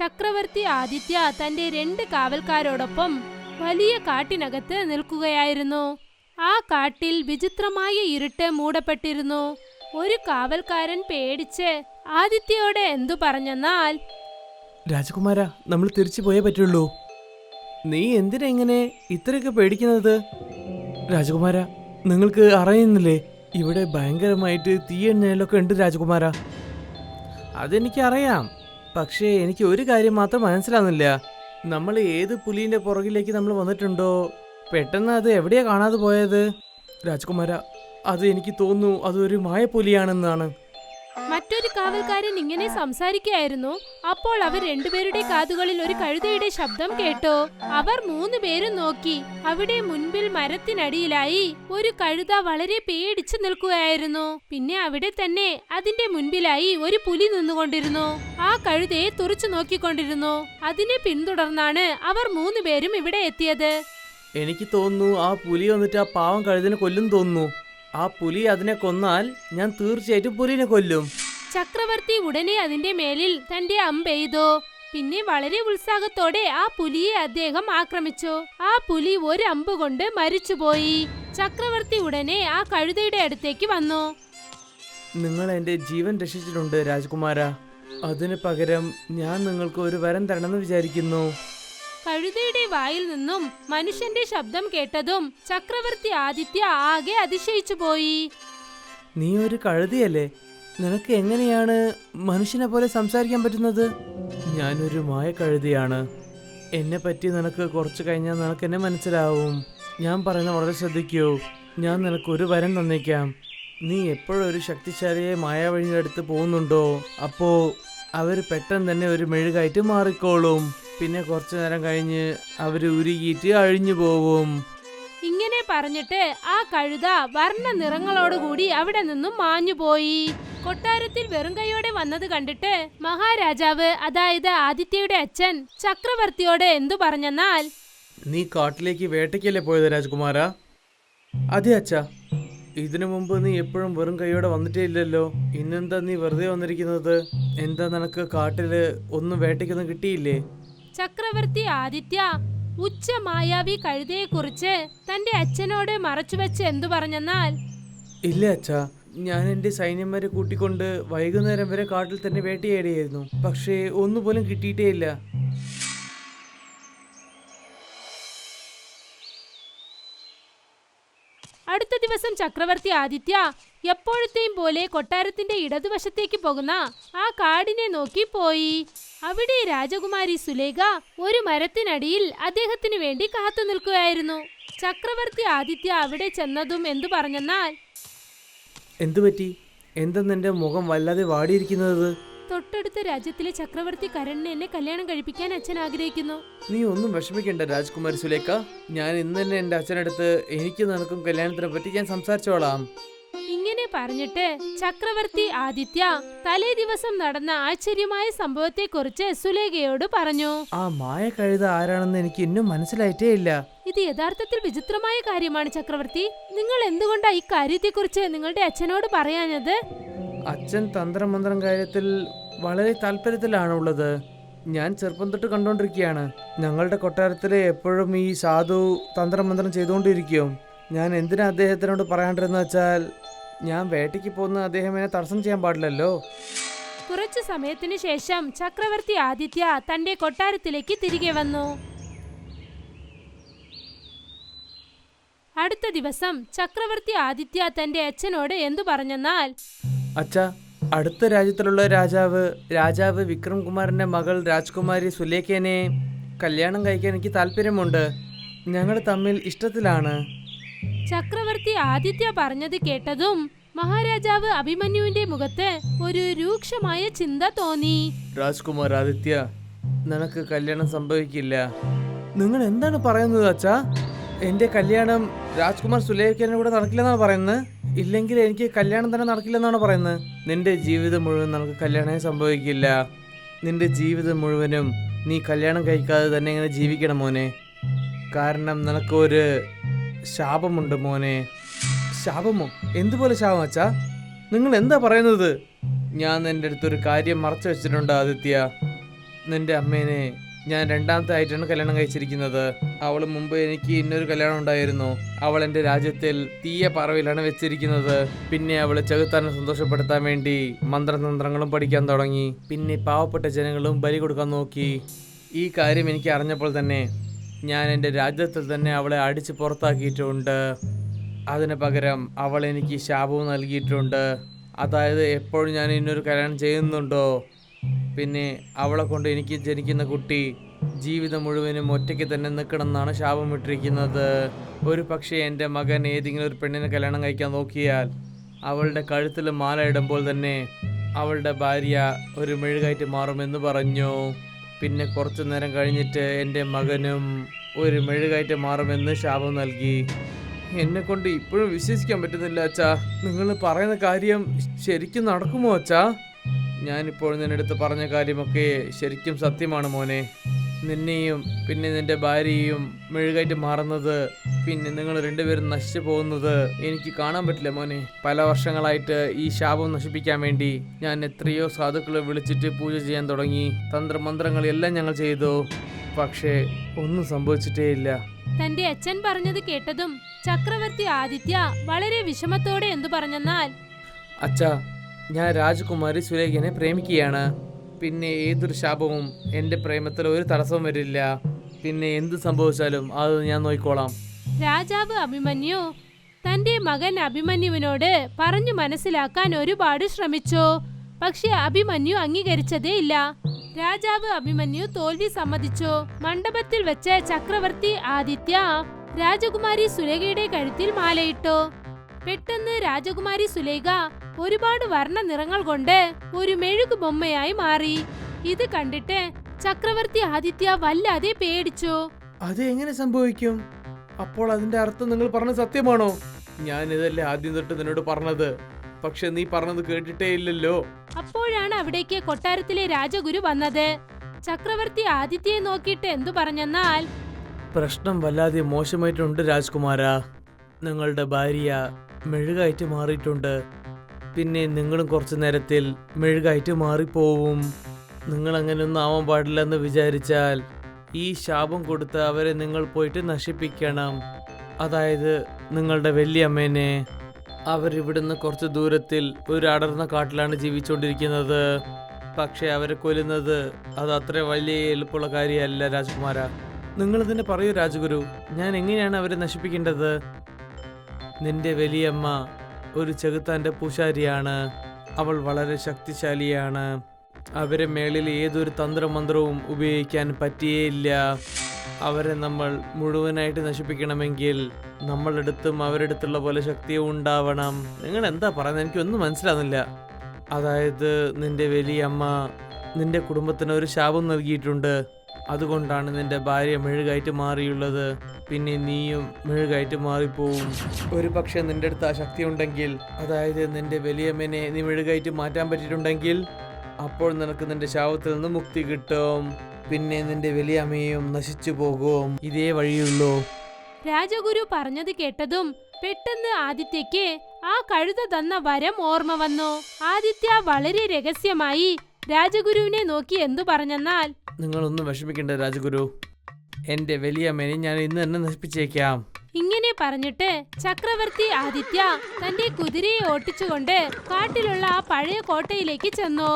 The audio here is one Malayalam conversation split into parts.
ചക്രവർത്തി ആദിത്യ തന്റെ 2 കാവൽക്കാരോടൊപ്പം വലിയ കാട്ടിനകത്ത് നിൽക്കുകയായിരുന്നു. ആ കാട്ടിൽ വിചിത്രമായ ഇരുട്ട് മൂടപ്പെട്ടിരുന്നു. ഒരു കാവൽക്കാരൻ പേടിച്ച് ആദിത്യയോട് എന്തു പറഞ്ഞെന്നാൽ, രാജകുമാര, നമ്മൾ തിരിച്ചു പോയേ പറ്റുള്ളൂ. നീ എന്തിനാ ഇങ്ങനെ ഇത്രയൊക്കെ പേടിക്കുന്നത്? രാജകുമാര, നിങ്ങൾക്ക് അറിയുന്നില്ലേ, ഇവിടെ ഭയങ്കരമായിട്ട് തീയെണ്ണയിലൊക്കെ ഉണ്ട് രാജകുമാര. അതെനിക്കറിയാം, പക്ഷേ എനിക്ക് ഒരു കാര്യം മാത്രം മനസ്സിലാവുന്നില്ല. നമ്മൾ ഏത് പുലിന്റെ പുറകിലേക്ക് നമ്മൾ വന്നിട്ടുണ്ടോ, പെട്ടെന്ന് അത് എവിടെയാ കാണാതെ പോയത്? രാജകുമാര, അത് എനിക്ക് തോന്നുന്നു അതൊരു മായപ്പുലിയാണെന്നാണ്. മറ്റൊരു കാവൽക്കാരൻ ഇങ്ങനെ സംസാരിക്കുകയായിരുന്നു. അപ്പോൾ അവർ 2 പേരുടെ കാതുകളിൽ ഒരു കഴുതയുടെ ശബ്ദം കേട്ടു. അവർ 3 പേരും നോക്കി. അവിടെ മുൻപിൽ മരത്തിനടിയിലായി ഒരു കഴുത വളരെ പേടിച്ചു നിൽക്കുകയായിരുന്നു. പിന്നെ അവിടെ തന്നെ അതിന്റെ മുൻപിലായി ഒരു പുലി നിന്നുകൊണ്ടിരുന്നു. ആ കഴുതയെ തുറിച്ചു നോക്കിക്കൊണ്ടിരുന്നു. അതിനെ പിന്തുടർന്നാണ് അവർ 3 പേരും ഇവിടെ എത്തിയത്. എനിക്ക് തോന്നുന്നു ആ പുലി വന്നിട്ട് ആ പാവം കഴുതിനെ കൊല്ലും തോന്നുന്നു. ആ പുലി അതിനെ കൊന്നാൽ ഞാൻ തീർച്ചയായിട്ടും പുലിനെ കൊല്ലും. ചക്രവർത്തി ഉടനെ അതിന്റെ മേലിൽ തന്റെ അമ്പെയ്തു. പിന്നെ വളരെ ഉത്സാഹത്തോടെ ആ പുലിയെ അദ്ദേഹം ആക്രമിച്ചു. ആ പുലി ഒരു അമ്പ് കൊണ്ട് മരിച്ചുപോയി. ചക്രവർത്തി ഉടനെ ആ കഴുതയുടെ അടുത്തേക്ക് വന്നു. നിങ്ങൾ എന്റെ ജീവൻ രക്ഷിച്ചിട്ടുണ്ട് രാജകുമാര. അതിന് പകരം ഞാൻ നിങ്ങൾക്ക് ഒരു വരം തരണമെന്ന് വിചാരിക്കുന്നു. കഴുതയുടെ വായിൽ നിന്നും മനുഷ്യന്റെ ശബ്ദം കേട്ടതും ചക്രവർത്തി ആദിത്യ ആകെ അതിശയിച്ചു പോയി. നീ ഒരു കഴുതയല്ലേ? നിനക്ക് എങ്ങനെയാണ് മനുഷ്യനെ പോലെ സംസാരിക്കാൻ പറ്റുന്നത്? ഞാനൊരു മായ കഴുതയാണ്. എന്നെ പറ്റി നിനക്ക് കുറച്ച് കഴിഞ്ഞാൽ നിനക്ക് എന്നെ മനസ്സിലാവും. ഞാൻ പറയുന്നത് വളരെ ശ്രദ്ധിക്കൂ. ഞാൻ നിനക്ക് ഒരു വരം തന്നേക്കാം. നീ എപ്പോഴും ഒരു ശക്തിശാലിയെ മായാവഴിയുടെ അടുത്ത് പോകുന്നുണ്ടോ, അപ്പോ അവർ പെട്ടെന്ന് തന്നെ ഒരു മെഴുകായിട്ട് മാറിക്കോളും. പിന്നെ കുറച്ചു നേരം കഴിഞ്ഞ് അവര് ഉരുകിയിട്ട് അഴിഞ്ഞു പോവും. ഇങ്ങനെ പറഞ്ഞിട്ട് ആ കഴുത വർണ്ണ നിറങ്ങളോടുകൂടി അവിടെ നിന്നും മാഞ്ഞുപോയി. കൊട്ടാരത്തിൽ വെറും കൈയോടെ വന്നത് കണ്ടിട്ട് മഹാരാജാവ്, അതായത് ആദിത്യയുടെ അച്ഛൻ, ചക്രവർത്തിയോട് എന്തു പറഞ്ഞെന്നാൽ, നീ കാട്ടിലേക്ക് വേട്ടയ്ക്കല്ലേ പോയത് രാജകുമാര? അതെ അച്ഛാ. ഇതിനു മുമ്പ് നീ എപ്പോഴും വെറും കൈയോടെ വന്നിട്ടേ ഇല്ലല്ലോ. ഇന്നെന്താ നീ വെറുതെ വന്നിരിക്കുന്നത്? എന്താ നിനക്ക് കാട്ടില് ഒന്നും വേട്ടയ്ക്കൊന്നും കിട്ടിയില്ലേ? ചക്രവർത്തി ആദിത്യ ഉച്ച മായാവി കഴുതയെക്കുറിച്ച് തന്റെ അച്ഛനോട് മറച്ചുവെച്ച് എന്തു പറഞ്ഞെന്നാൽ, ഇല്ല അച്ഛാ, ഞാൻ എന്റെ സൈന്യന്മാരെ കൂട്ടിക്കൊണ്ട് വൈകുന്നേരം വരെ കാട്ടിൽ തന്നെ വേട്ടയാടിയായിരുന്നു. പക്ഷേ ഒന്നുപോലും കിട്ടിയിട്ടേ ഇല്ല. അടുത്ത ദിവസം ചക്രവർത്തി ആദിത്യ എപ്പോഴത്തെയും പോലെ കൊട്ടാരത്തിന്റെ ഇടതുവശത്തേക്ക് പോകുന്ന ആ കാടിനെ നോക്കി പോയി. അവിടെ രാജകുമാരി സുലേഖ ഒരു മരത്തിനടിയിൽ അദ്ദേഹത്തിന് വേണ്ടി കാത്തു നിൽക്കുകയായിരുന്നു. ചക്രവർത്തി ആദിത്യ അവിടെ ചെന്നതും എന്തു പറഞ്ഞെന്നാൽ, എന്തുപറ്റി? എന്തെന്ന് എന്റെ മുഖം വല്ലാതെ വാടിയിരിക്കുന്നത്? തൊട്ടടുത്ത രാജ്യത്തിലെ ചക്രവർത്തി കരണിനെ എന്നെ കല്യാണം കഴിപ്പിക്കാൻ അച്ഛൻ ആഗ്രഹിക്കുന്നു. നീ ഒന്നും വിഷമിക്കണ്ട രാജകുമാരി സുലേഖ. ഞാൻ ഇന്ന് തന്നെ എന്റെ അച്ഛനടുത്ത് എനിക്ക് നിനക്കും കല്യാണത്തിനെ പറ്റി ഞാൻ സംസാരിച്ചോളാം. ഇങ്ങനെ പറഞ്ഞിട്ട് ചക്രവർത്തി ആദിത്യ തലേ ദിവസം നടന്ന ആശ്ചര്യമായ സംഭവത്തെക്കുറിച്ച് സുലേഖയോട് പറഞ്ഞു. ആ മായ കഴുത ആരാണെന്ന് എനിക്ക് ഇന്നും മനസ്സിലായിട്ടേ ഇല്ല. ഇത് യഥാർത്ഥത്തിൽ വിചിത്രമായ കാര്യമാണ് ചക്രവർത്തി. നിങ്ങൾ എന്തുകൊണ്ടാ ഈ കാര്യത്തെക്കുറിച്ച് നിങ്ങളുടെ അച്ഛനോട് പറയാഞ്ഞത്? അച്ഛൻ തന്ത്രമന്ത്രം കാര്യത്തിൽ വളരെ താല്പര്യത്തിലാണുള്ളത്. ഞാൻ ചെറുപ്പം തൊട്ട് കണ്ടുകൊണ്ടിരിക്കുകയാണ്. ഞങ്ങളുടെ കൊട്ടാരത്തിലെ എപ്പോഴും ഈ സാധു തന്ത്രമന്ത്രം ചെയ്തുകൊണ്ടിരിക്കും. ഞാൻ എന്തിനാ അദ്ദേഹത്തിനോട് പറയാണ്ടിരുന്ന വെച്ചാൽ, ഞാൻ വേട്ടയ്ക്ക് പോകുന്ന അദ്ദേഹം എന്നെ തടസ്സം ചെയ്യാൻ പാടില്ലല്ലോ. കുറച്ചു സമയത്തിന് ശേഷം ചക്രവർത്തി ആദിത്യ തന്റെ കൊട്ടാരത്തിലേക്ക് തിരികെ വന്നു. അടുത്ത ദിവസം ചക്രവർത്തി ആദിത്യ തന്റെ അച്ഛനോട് എന്തു പറഞ്ഞെന്നാൽ, അച്ഛാ, അടുത്ത രാജ്യത്തിലുള്ള രാജാവ് വിക്രം കുമാറിന്റെ മകൾ രാജ്കുമാരി സുലേഖനെ കല്യാണം കഴിക്കാൻ എനിക്ക് താല്പര്യമുണ്ട്. ഞങ്ങൾ തമ്മിൽ ഇഷ്ടത്തിലാണ്. ചക്രവർത്തി ആദിത്യ പറഞ്ഞത് കേട്ടതും മഹാരാജാവ് അഭിമന്യുവിന്റെ മുഖത്ത് ഒരു രൂക്ഷമായ ചിന്ത തോന്നി. രാജ്കുമാർ ആദിത്യ, നിനക്ക് കല്യാണം സംഭവിക്കില്ല. നിങ്ങൾ എന്താണ് പറയുന്നത് അച്ഛാ? എന്റെ കല്യാണം രാജ്കുമാർ സുലേഖനെ കൂടെ നടക്കില്ലെന്നാണ് പറയുന്നത്? ഇല്ലെങ്കിൽ എനിക്ക് കല്യാണം തന്നെ നടക്കില്ലെന്നാണ് പറയുന്നത്? നിന്റെ ജീവിതം മുഴുവൻ നമുക്ക് കല്യാണം സംഭവിക്കില്ല. നിന്റെ ജീവിതം മുഴുവനും നീ കല്യാണം കഴിക്കാതെ തന്നെ ഇങ്ങനെ ജീവിക്കണം മോനെ. കാരണം നിനക്കൊരു ശാപമുണ്ട് മോനെ. ശാപമോ? എന്തുപോലെ ശാപം അച്ഛാ? നിങ്ങൾ എന്താ പറയുന്നത്? ഞാൻ എൻ്റെ അടുത്തൊരു കാര്യം മറച്ചു വെച്ചിട്ടുണ്ട് ആദിത്യ. നിന്റെ അമ്മേനെ ഞാൻ രണ്ടാമത്തെ ആയിട്ടാണ് കല്യാണം കഴിച്ചിരിക്കുന്നത്. അവൾ മുമ്പ് എനിക്ക് ഇന്നൊരു കല്യാണം ഉണ്ടായിരുന്നു. അവൾ എൻ്റെ രാജ്യത്തിൽ തീയ പറവിലാണ് വെച്ചിരിക്കുന്നത്. പിന്നെ അവൾ ചെകുത്താനെ സന്തോഷപ്പെടുത്താൻ വേണ്ടി മന്ത്രതന്ത്രങ്ങളും പഠിക്കാൻ തുടങ്ങി. പിന്നെ പാവപ്പെട്ട ജനങ്ങളും ബലി കൊടുക്കാൻ നോക്കി. ഈ കാര്യം എനിക്ക് അറിഞ്ഞപ്പോൾ തന്നെ ഞാൻ എൻ്റെ രാജ്യത്തിൽ തന്നെ അവളെ അടിച്ച് പുറത്താക്കിയിട്ടുണ്ട്. അതിന് പകരം അവൾ എനിക്ക് ശാപവും നൽകിയിട്ടുണ്ട്. അതായത് എപ്പോഴും ഞാൻ ഇന്നൊരു കല്യാണം ചെയ്യുന്നുണ്ടോ പിന്നെ അവളെ കൊണ്ട് എനിക്ക് ജനിക്കുന്ന കുട്ടി ജീവിതം മുഴുവനും ഒറ്റയ്ക്ക് തന്നെ നിൽക്കണം എന്നാണ് ശാപം ഇട്ടിരിക്കുന്നത്. ഒരു പക്ഷേ എൻ്റെ മകൻ ഏതെങ്കിലും ഒരു പെണ്ണിനെ കല്യാണം കഴിക്കാൻ നോക്കിയാൽ അവളുടെ കഴുത്തിൽ മാല ഇടുമ്പോൾ തന്നെ അവളുടെ ഭാര്യ ഒരു മെഴുകായിട്ട് മാറുമെന്ന് പറഞ്ഞു. പിന്നെ കുറച്ചു നേരം കഴിഞ്ഞിട്ട് എൻ്റെ മകനും ഒരു മെഴുകായിട്ട് മാറുമെന്ന് ശാപം നൽകി. എന്നെ കൊണ്ട് ഇപ്പോഴും വിശ്വസിക്കാൻ പറ്റുന്നില്ല അച്ഛാ. നിങ്ങൾ പറയുന്ന കാര്യം ശരിക്കും നടക്കുമോ അച്ഛാ? ഞാനിപ്പോൾ നിന്നെടുത്ത് പറഞ്ഞ കാര്യമൊക്കെ ശരിക്കും സത്യമാണ് മോനെ. നിന്നെയും പിന്നെ നിന്റെ ഭാര്യയും മെഴുകായിട്ട് മാറുന്നത്, പിന്നെ നിങ്ങൾ രണ്ടുപേരും നശിച്ചു പോകുന്നത് എനിക്ക് കാണാൻ പറ്റില്ല മോനെ. പല വർഷങ്ങളായിട്ട് ഈ ശാപം നശിപ്പിക്കാൻ വേണ്ടി ഞാൻ എത്രയോ സാധുക്കളെ വിളിച്ചിട്ട് പൂജ ചെയ്യാൻ തുടങ്ങി. തന്ത്രമന്ത്രങ്ങളെല്ലാം ഞങ്ങൾ ചെയ്തു. പക്ഷേ ഒന്നും സംഭവിച്ചിട്ടേ ഇല്ല. തന്റെ അച്ഛൻ പറഞ്ഞത് കേട്ടതും ചക്രവർത്തി ആദിത്യ വളരെ വിഷമത്തോടെ എന്തു പറഞ്ഞെന്നാൽ, അച്ഛാ, ഞാൻ രാജകുമാരി സുലേഖനെ പ്രേമിക്കുകയാണ്. പിന്നെ ഏതൊരു ശാപവും എൻ്റെ പ്രേമത്തിൽ ഒരു തടസ്സവും വരില്ല. പിന്നെ എന്ത് സംഭവിച്ചാലും അത് ഞാൻ നോക്കിക്കോളാം. രാജാവ് അഭിമന്യു തന്റെ മകൻ അഭിമന്യുവിനോട് പറഞ്ഞു മനസ്സിലാക്കാൻ ഒരുപാട് ശ്രമിച്ചു. പക്ഷെ അഭിമന്യു അംഗീകരിച്ചതേ ഇല്ല. രാജാവ് അഭിമന്യു തോൽവി സമ്മതിച്ചു. മണ്ഡപത്തിൽ വെച്ച് ചക്രവർത്തി ആദിത്യ രാജകുമാരി സുലേഖയുടെ കഴുത്തിൽ മാലയിട്ടു. പെട്ടെന്ന് രാജകുമാരി സുലേഖ ഒരുപാട് വർണ്ണ നിറങ്ങൾ കൊണ്ട് ഒരു മെഴുകു ബൊമ്മയായി മാറി. ഇത് കണ്ടിട്ട് ചക്രവർത്തി ആദിത്യ വല്ലാതെ പേടിച്ചു. അത് എങ്ങനെ സംഭവിക്കും? അപ്പോൾ അതിന്റെ അർത്ഥം നിങ്ങൾ പറഞ്ഞത് സത്യമാണോ? ഞാൻ ഇതല്ലേ ആദ്യം തൊട്ട് നിന്നോട് പറഞ്ഞത്, പക്ഷെ നീ പറഞ്ഞത് കേട്ടിട്ടേ ഇല്ലല്ലോ. അപ്പോഴാണ് അവിടേക്ക് കൊട്ടാരത്തിലെ രാജഗുരു വന്നത്. ചക്രവർത്തി ആദിത്യയെ നോക്കിയിട്ട് എന്തു പറഞ്ഞെന്നാൽ, പ്രശ്നം വല്ലാതെ മോശമായിട്ടുണ്ട് രാജ്കുമാരാ. നിങ്ങളുടെ ഭാര്യ മെഴുകായിട്ട് മാറിയിട്ടുണ്ട്. പിന്നെ നിങ്ങളും കുറച്ചു നേരത്തിൽ മെഴുകായിട്ട് മാറിപ്പോവും. നിങ്ങൾ അങ്ങനെയൊന്നും ആവാൻ പാടില്ലെന്ന് വിചാരിച്ചാൽ ഈ ശാപം കൊടുത്ത് അവരെ നിങ്ങൾ പോയിട്ട് നശിപ്പിക്കണം. അതായത് നിങ്ങളുടെ വലിയമ്മേനെ. അവരിവിടുന്ന് കുറച്ച് ദൂരത്തിൽ ഒരു അടർന്ന കാട്ടിലാണ് ജീവിച്ചുകൊണ്ടിരിക്കുന്നത്. പക്ഷെ അവരെ കൊല്ലുന്നത് അത് അത്ര വലിയ എളുപ്പമുള്ള കാര്യമല്ല രാജകുമാര. നിങ്ങളിതിനെ പറയൂ രാജഗുരു, ഞാൻ എങ്ങനെയാണ് അവരെ നശിപ്പിക്കേണ്ടത്? നിന്റെ വലിയമ്മ ഒരു ചെകുത്താൻ്റെ പൂശാരിയാണ്. അവൾ വളരെ ശക്തിശാലിയാണ്. അവരെ മേളിൽ ഏതൊരു തന്ത്രമന്ത്രവും ഉപയോഗിക്കാൻ പറ്റിയേയില്ല. അവരെ നമ്മൾ മുഴുവനായിട്ട് നശിപ്പിക്കണമെങ്കിൽ നമ്മളെടുത്തും അവരെടുത്തുള്ള പോലെ ശക്തിയും ഉണ്ടാവണം. നിങ്ങൾ എന്താ പറയുന്നത്? എനിക്കൊന്നും മനസ്സിലാകുന്നില്ല. അതായത് നിന്റെ വലിയമ്മ നിന്റെ കുടുംബത്തിന് ഒരു ശാപം നൽകിയിട്ടുണ്ട്. അതുകൊണ്ടാണ് നിന്റെ ഭാര്യ മെഴുകായിട്ട് മാറിയുള്ളത്. പിന്നെ നീയും മെഴുകായിട്ട് മാറിപ്പോവും. ഒരു പക്ഷെ നിന്റെ അടുത്ത് ആ ശക്തി ഉണ്ടെങ്കിൽ, അതായത് നിന്റെ വലിയമ്മനെ നീ മെഴുകായിട്ട് മാറ്റാൻ പറ്റിയിട്ടുണ്ടെങ്കിൽ, അപ്പോൾ നിനക്ക് നിന്റെ ശാപത്തിൽ നിന്ന് മുക്തി കിട്ടും. പിന്നെ നിന്റെ വലിയമ്മയും നശിച്ചു പോകും. ഇതേ വഴിയുള്ളൂ. രാജഗുരു പറഞ്ഞത് കേട്ടതും പെട്ടെന്ന് ആദിത്യക്ക് ആ കഴുത തന്ന വരം ഓർമ്മ വന്നു. ആദിത്യ വളരെ രഹസ്യമായി രാജഗുരുവിനെ നോക്കി എന്തു പറഞ്ഞെന്നാൽ, നിങ്ങളൊന്നും വിഷമിക്കേണ്ട രാജഗുരു, എന്റെ വലിയമ്മനെ ഞാൻ ഇന്ന് തന്നെ നശിപ്പിച്ചേക്കാം. ഇങ്ങനെ പറഞ്ഞിട്ട് ചക്രവർത്തി ആദിത്യ തന്റെ കുതിരയെ ഓട്ടിച്ചുകൊണ്ട് കാട്ടിലുള്ള ആ പഴയ കോട്ടയിലേക്ക് ചെന്നു.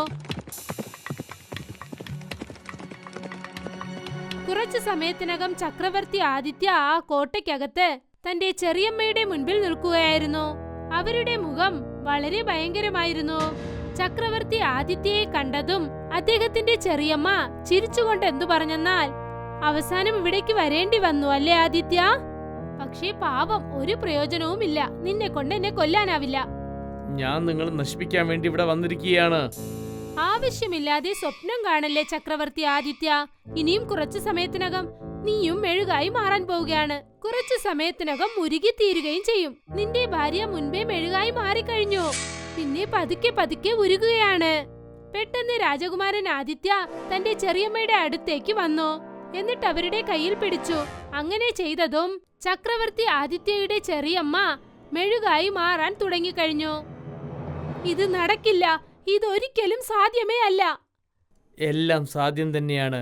കുറച്ചു സമയത്തിനകം ചക്രവർത്തി ആദിത്യ ആ കോട്ടയ്ക്കകത്ത് തന്റെ ചെറിയമ്മയുടെ മുൻപിൽ നിൽക്കുകയായിരുന്നു. അവരുടെ മുഖം വളരെ ഭയങ്കരമായിരുന്നു. ചക്രവർത്തി ആദിത്യയെ കണ്ടതും അദ്ദേഹത്തിന്റെ ചെറിയമ്മ ചിരിച്ചുകൊണ്ട് എന്തു പറഞ്ഞെന്നാൽ, അവസാനം ഇവിടേക്ക് വരേണ്ടി വന്നു അല്ലേ ആദിത്യ? പക്ഷേ പാവം, ഒരു പ്രയോജനവുമില്ല. നിന്നെ കൊണ്ട് എന്നെ കൊല്ലാനാവില്ല. ഞാൻ നിങ്ങളെ നശിപ്പിക്കാൻ വേണ്ടി ഇവിടെ വന്നിരിക്കുകയാണ്. ആവശ്യമില്ലാതെ സ്വപ്നം കാണല്ലേ ചക്രവർത്തി ആദിത്യ. ഇനിയും കുറച്ചു സമയത്തിനകം നീയും മെഴുകായി മാറാൻ പോവുകയാണ്. കുറച്ചു സമയത്തിനകം മുരുകി തീരുകയും ചെയ്യും. നിന്റെ ഭാര്യ മുൻപേ മെഴുകായി മാറിക്കഴിഞ്ഞു. പിന്നെ പതുക്കെ പതുക്കെ ഉരുകുകയാണ്. പെട്ടെന്ന് രാജകുമാരൻ ആദിത്യ തന്റെ ചെറിയമ്മയുടെ അടുത്തേക്ക് വന്നു. എന്നിട്ട് അവരുടെ കയ്യിൽ പിടിച്ചു. അങ്ങനെ ചെയ്തതും ചക്രവർത്തി ആദിത്യയുടെ ചെറിയമ്മ മെഴുകായി മാറാൻ തുടങ്ങിക്കഴിഞ്ഞു. ഇത് നടക്കില്ല. ഇതൊരിക്കലും സാധ്യമേ അല്ല. എല്ലാം സാധ്യം തന്നെയാണ്.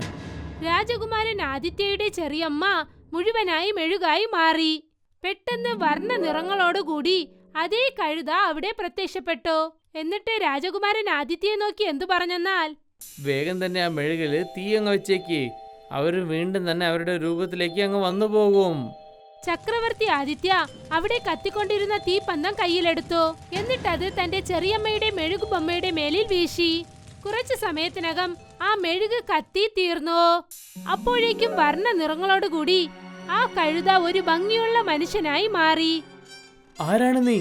രാജകുമാരൻ ആദിത്യയുടെ ചെറിയമ്മ മുഴുവനായി മെഴുകായി മാറി. പെട്ടെന്ന് വർണ്ണ നിറങ്ങളോടുകൂടി അതേ കഴുത അവിടെ പ്രത്യക്ഷപ്പെട്ടു. എന്നിട്ട് രാജകുമാരൻ ആദിത്യയെ നോക്കി എന്തു പറഞ്ഞെന്നാൽ, വേഗം തന്നെ ആ മെഴുകില് തീ അങ്ങ് വെച്ചേക്ക്. അവർ വീണ്ടും തന്നെ അവരുടെ രൂപത്തിലേക്ക് അങ്ങ് വന്നു പോകും. ചക്രവർത്തി ആദിത്യ അവിടെ കത്തിക്കൊണ്ടിരുന്ന തീപ്പന്തം കയ്യിലെടുത്തു. എന്നിട്ടത് തന്റെ ചെറിയമ്മയുടെ മെഴുകുബൊമ്മയുടെ മേലിൽ വീശി. കുറച്ചു സമയത്തിനകം ആ മെഴുക് കത്തി തീർന്നു. അപ്പോഴേക്കും വർണ്ണ നിറങ്ങളോടുകൂടി ആ കഴുത ഒരു ഭംഗിയുള്ള മനുഷ്യനായി മാറി. ആരാണ് നീ?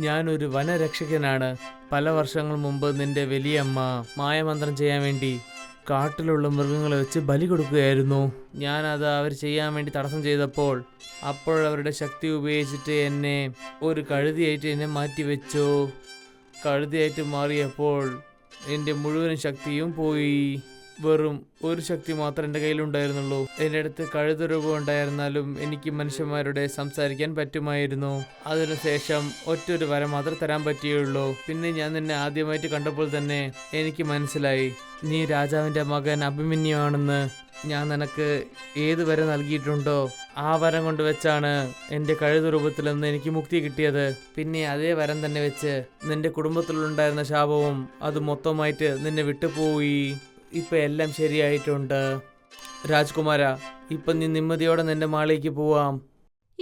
ഞാനൊരു വനരക്ഷകനാണ്. പല വർഷങ്ങൾ മുമ്പ് നിന്റെ വലിയമ്മ മായമന്ത്രം ചെയ്യാൻ വേണ്ടി കാട്ടിലുള്ള മൃഗങ്ങളെ വെച്ച് ബലി കൊടുക്കുകയായിരുന്നു. ഞാനത് അവർ ചെയ്യാൻ വേണ്ടി തടസ്സം ചെയ്തപ്പോൾ അപ്പോഴവരുടെ ശക്തി ഉപയോഗിച്ചിട്ട് എന്നെ ഒരു കഴുതിയായിട്ട് എന്നെ മാറ്റിവെച്ചു. കഴുതിയായിട്ട് മാറിയപ്പോൾ എൻ്റെ മുഴുവൻ ശക്തിയും പോയി. വെറും ഒരു ശക്തി മാത്രം എൻ്റെ കയ്യിലുണ്ടായിരുന്നുള്ളൂ. എൻ്റെ അടുത്ത് കഴുത രൂപം ഉണ്ടായിരുന്നാലും എനിക്ക് മനുഷ്യന്മാരുടെ സംസാരിക്കാൻ പറ്റുമായിരുന്നു. അതിനുശേഷം ഒറ്റൊരു വരം മാത്രം തരാൻ പറ്റിയുള്ളൂ. പിന്നെ ഞാൻ നിന്നെ ആദ്യമായിട്ട് കണ്ടപ്പോൾ തന്നെ എനിക്ക് മനസ്സിലായി നീ രാജാവിൻ്റെ മകൻ അഭിമന്യു ആണെന്ന്. ഞാൻ നിനക്ക് ഏത് വരം നൽകിയിട്ടുണ്ടോ ആ വരം കൊണ്ട് വെച്ചാണ് എൻ്റെ കഴുത രൂപത്തിൽ നിന്ന് എനിക്ക് മുക്തി കിട്ടിയത്. പിന്നെ അതേ വരം തന്നെ വെച്ച് നിന്റെ കുടുംബത്തിലുണ്ടായിരുന്ന ശാപവും അത് മൊത്തമായിട്ട് നിന്നെ വിട്ടുപോയി. ഇപ്പൊ എല്ലാം ശരിയായിട്ടുണ്ട്. രാജ്കുമാര, ഇപ്പൊ നീ നിമ്മതിയോടെ നിന്റെ മാളിലേക്ക് പോവാം.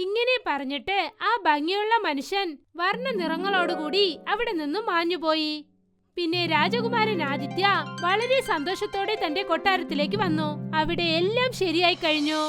ഇങ്ങനെ പറഞ്ഞിട്ട് ആ ഭംഗിയുള്ള മനുഷ്യൻ വർണ്ണ നിറങ്ങളോടുകൂടി അവിടെ നിന്നും മാഞ്ഞുപോയി. പിന്നെ രാജകുമാരൻ ആദിത്യ വളരെ സന്തോഷത്തോടെ തന്റെ കൊട്ടാരത്തിലേക്ക് വന്നു. അവിടെ എല്ലാം ശരിയായി കഴിഞ്ഞു.